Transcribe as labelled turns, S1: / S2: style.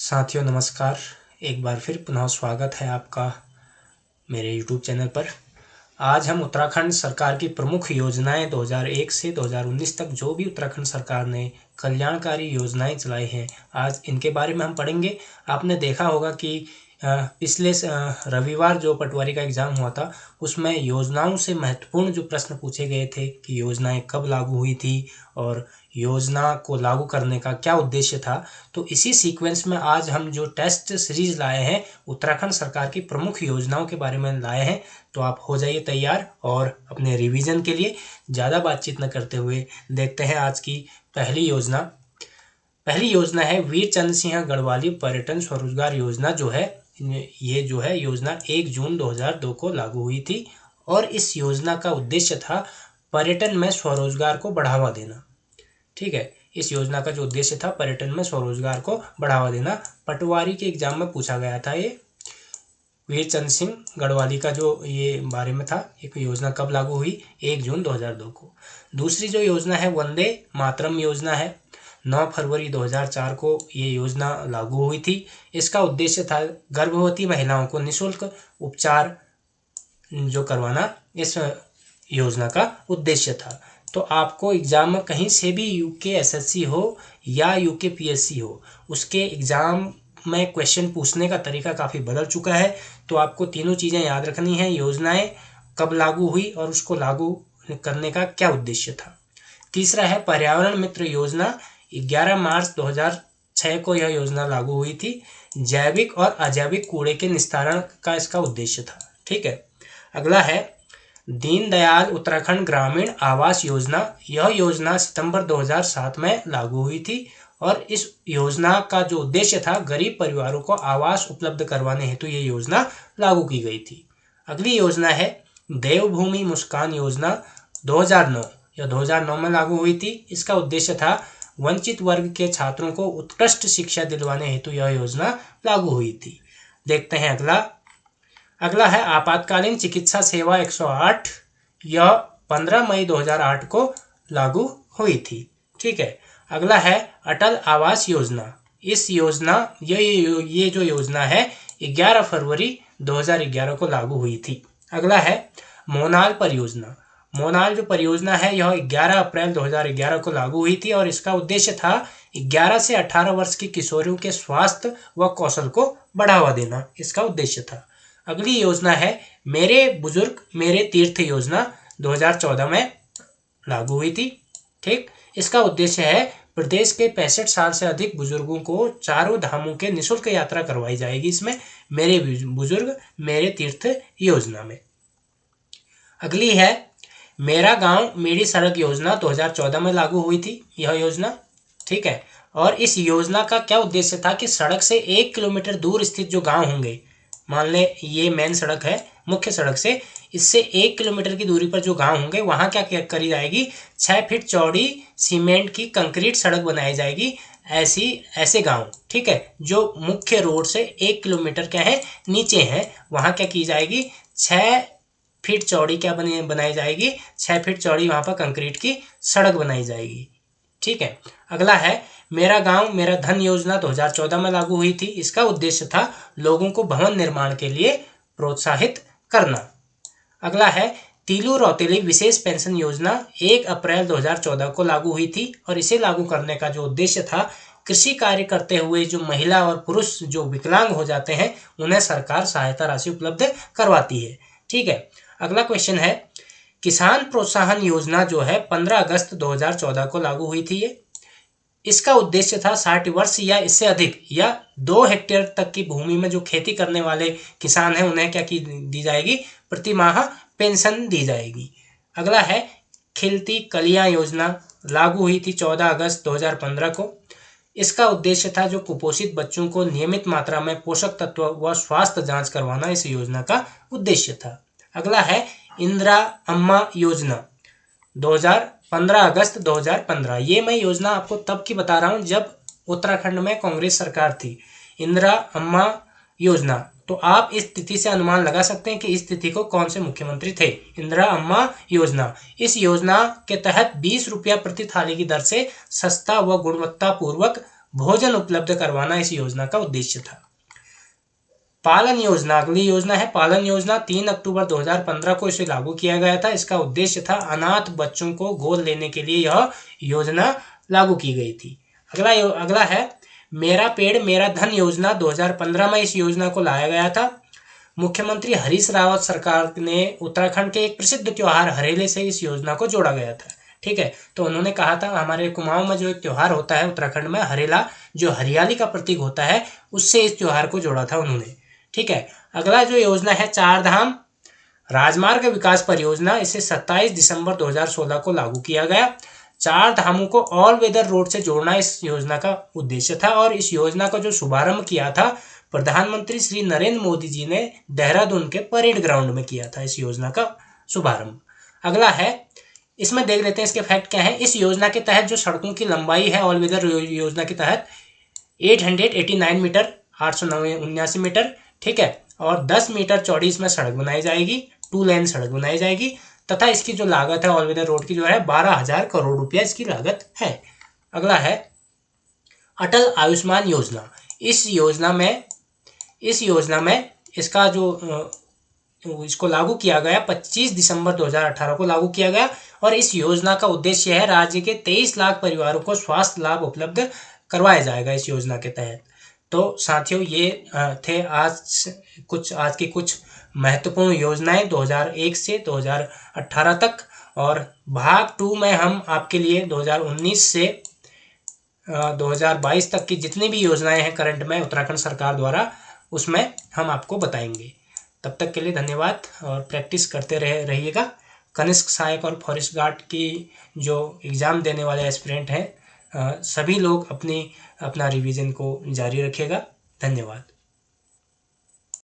S1: साथियों नमस्कार। एक बार फिर पुनः स्वागत है आपका मेरे YouTube चैनल पर। आज हम उत्तराखंड सरकार की प्रमुख योजनाएं 2001 से 2019 तक जो भी उत्तराखंड सरकार ने कल्याणकारी योजनाएं चलाई हैं, आज इनके बारे में हम पढ़ेंगे। आपने देखा होगा कि पिछले रविवार जो पटवारी का एग्ज़ाम हुआ था, उसमें योजनाओं से महत्वपूर्ण जो प्रश्न पूछे गए थे कि योजनाएं कब लागू हुई थी और योजना को लागू करने का क्या उद्देश्य था। तो इसी सीक्वेंस में आज हम जो टेस्ट सीरीज लाए हैं, उत्तराखंड सरकार की प्रमुख योजनाओं के बारे में लाए हैं। तो आप हो जाइए तैयार और अपने रिवीजन के लिए ज़्यादा बातचीत न करते हुए देखते हैं आज की पहली योजना। पहली योजना है वीर चंद्र सिंह गढ़वाली पर्यटन स्वरोजगार योजना। ये जो है योजना 1 जून 2002 को लागू हुई थी और इस योजना का उद्देश्य था पर्यटन में स्वरोजगार को बढ़ावा देना। ठीक है, इस योजना का जो उद्देश्य था पर्यटन में स्वरोजगार को बढ़ावा देना। पटवारी के एग्जाम में पूछा गया था ये वीर चंद्र सिंह गढ़वाली का जो ये बारे में था। एक योजना कब लागू हुई? 1 जून 2002 को। दूसरी जो योजना है वंदे मातरम योजना है। 9 फरवरी 2004 को ये योजना लागू हुई थी। इसका उद्देश्य था गर्भवती महिलाओं को निःशुल्क उपचार जो करवाना इस योजना का उद्देश्य था। तो आपको एग्ज़ाम में कहीं से भी यूके हो या यूके पीएससी हो, उसके एग्ज़ाम में क्वेश्चन पूछने का तरीका काफ़ी बदल चुका है। तो आपको तीनों चीज़ें याद रखनी है, योजनाएं कब लागू हुई और उसको लागू करने का क्या उद्देश्य था। तीसरा है पर्यावरण मित्र योजना। 11 मार्च 2006 को यह योजना लागू हुई थी। जैविक और अजैविक कूड़े के निस्तारण का इसका उद्देश्य था। ठीक है, अगला है दीनदयाल उत्तराखंड ग्रामीण आवास योजना। यह योजना सितंबर 2007 में लागू हुई थी और इस योजना का जो उद्देश्य था गरीब परिवारों को आवास उपलब्ध करवाने हेतु ये योजना लागू की गई थी। अगली योजना है देवभूमि मुस्कान योजना। 2009 में लागू हुई थी। इसका उद्देश्य था वंचित वर्ग के छात्रों को उत्कृष्ट शिक्षा दिलवाने हेतु यह योजना लागू हुई थी। देखते हैं अगला है आपातकालीन चिकित्सा सेवा 108। यह 15 मई 2008 को लागू हुई थी। ठीक है, अगला है अटल आवास योजना। इस योजना ये जो योजना है 11 फरवरी 2011 को लागू हुई थी। अगला है मोनाल परियोजना। मोनाल जो परियोजना है यह 11 अप्रैल 2011 को लागू हुई थी और इसका उद्देश्य था 11 से 18 वर्ष की किशोरियों के स्वास्थ्य व कौशल को बढ़ावा देना, इसका उद्देश्य था। अगली योजना है मेरे बुजुर्ग मेरे तीर्थ योजना। 2014 में लागू हुई थी। ठीक, इसका उद्देश्य है प्रदेश के 65 साल से अधिक बुजुर्गों को चारों धामों के निःशुल्क यात्रा करवाई जाएगी इसमें मेरे बुजुर्ग मेरे तीर्थ योजना में। अगली है मेरा गांव मेरी सड़क योजना। 2014 में लागू हुई थी यह योजना। ठीक है, और इस योजना का क्या उद्देश्य था कि सड़क से 1 किलोमीटर दूर स्थित जो गांव होंगे, मान ले ये मेन सड़क है, मुख्य सड़क से इससे 1 किलोमीटर की दूरी पर जो गांव होंगे वहां क्या करी जाएगी, 6 फीट चौड़ी सीमेंट की कंक्रीट सड़क बनाई जाएगी। ऐसे गांव, ठीक है, जो मुख्य रोड से 1 किलोमीटर क्या है नीचे है, वहां क्या की जाएगी 6 फीट चौड़ी क्या बनाई जाएगी, 6 फीट चौड़ी वहां पर कंक्रीट की सड़क बनाई जाएगी। ठीक है, अगला है मेरा गांव मेरा धन योजना। 2014 में लागू हुई थी। इसका उद्देश्य था लोगों को भवन निर्माण के लिए प्रोत्साहित करना। अगला है तीलू रौतेली विशेष पेंशन योजना। 1 अप्रैल 2014 को लागू हुई थी और इसे लागू करने का जो उद्देश्य था कृषि कार्य करते हुए जो महिला और पुरुष जो विकलांग हो जाते हैं उन्हें सरकार सहायता राशि उपलब्ध करवाती है। ठीक है, अगला क्वेश्चन है किसान प्रोत्साहन योजना जो है 15 अगस्त 2014 को लागू हुई थी। इसका उद्देश्य था 60 वर्ष या इससे अधिक या 2 हेक्टेयर तक की भूमि में जो खेती करने वाले किसान हैं उन्हें क्या की दी जाएगी, प्रति माह पेंशन दी जाएगी। अगला है खिलती कलियां योजना। लागू हुई थी 14 अगस्त 2015 को। इसका उद्देश्य था जो कुपोषित बच्चों को नियमित मात्रा में पोषक तत्व व स्वास्थ्य जांच करवाना इस योजना का उद्देश्य था। अगला है इंदिरा अम्मा योजना। 15 अगस्त 2015। ये मैं योजना आपको तब की बता रहा हूँ जब उत्तराखंड में कांग्रेस सरकार थी। इंदिरा अम्मा योजना, तो आप इस तिथि से अनुमान लगा सकते हैं कि इस तिथि को कौन से मुख्यमंत्री थे। इंदिरा अम्मा योजना, इस योजना के तहत 20 रुपया प्रति थाली की दर से सस्ता व गुणवत्तापूर्वक भोजन उपलब्ध करवाना इस योजना का उद्देश्य था। पालन योजना, अगली योजना है पालन योजना। 3 अक्टूबर 2015 को इसे लागू किया गया था। इसका उद्देश्य था अनाथ बच्चों को गोद लेने के लिए यह योजना लागू की गई थी। अगला है मेरा पेड़ मेरा धन योजना। 2015 में इस योजना को लाया गया था। मुख्यमंत्री हरीश रावत सरकार ने उत्तराखंड के एक प्रसिद्ध त्योहार हरेले से इस योजना को जोड़ा गया था। ठीक है, तो उन्होंने कहा था हमारे कुमाऊं में जो एक त्योहार होता है उत्तराखंड में, हरेला, जो हरियाली का प्रतीक होता है, उससे इस त्योहार को जोड़ा था उन्होंने। ठीक है, अगला जो योजना है चार धाम राजमार्ग विकास परियोजना। इसे 27 दिसंबर 2016 को लागू किया गया। चार धामों को ऑल वेदर रोड से जोड़ना इस योजना का उद्देश्य था और इस योजना का जो शुभारंभ किया था प्रधानमंत्री श्री नरेंद्र मोदी जी ने देहरादून के परेड ग्राउंड में किया था इस योजना का शुभारंभ। अगला है, इसमें देख लेते हैं इसके फैक्ट क्या है। इस योजना के तहत जो सड़कों की लंबाई है ऑल वेदर योजना के तहत 889 मीटर, 879 मीटर, ठीक है, और 10 मीटर चौड़ी इसमें सड़क बनाई जाएगी, 2 लेन सड़क बनाई जाएगी तथा इसकी जो लागत है ऑल वेदर रोड की जो है 12,000 करोड़ रुपया इसकी लागत है। अगला है अटल आयुष्मान योजना। इस योजना में इसका जो इसको लागू किया गया 25 दिसंबर 2018 को लागू किया गया और इस योजना का उद्देश्य है राज्य के 23 लाख परिवारों को स्वास्थ्य लाभ उपलब्ध करवाया जाएगा इस योजना के तहत। तो साथियों ये थे आज की कुछ महत्वपूर्ण योजनाएं 2001 से 2018 तक, और भाग 2 में हम आपके लिए 2019 से 2022 तक की जितनी भी योजनाएं हैं करंट में उत्तराखंड सरकार द्वारा, उसमें हम आपको बताएंगे। तब तक के लिए धन्यवाद और प्रैक्टिस करते रहिएगा। कनिष्क सहायक और फॉरेस्ट गार्ड की जो एग्ज़ाम देने वाले एस्पिरेंट हैं सभी लोग अपना रिवीजन को जारी रखिएगा। धन्यवाद।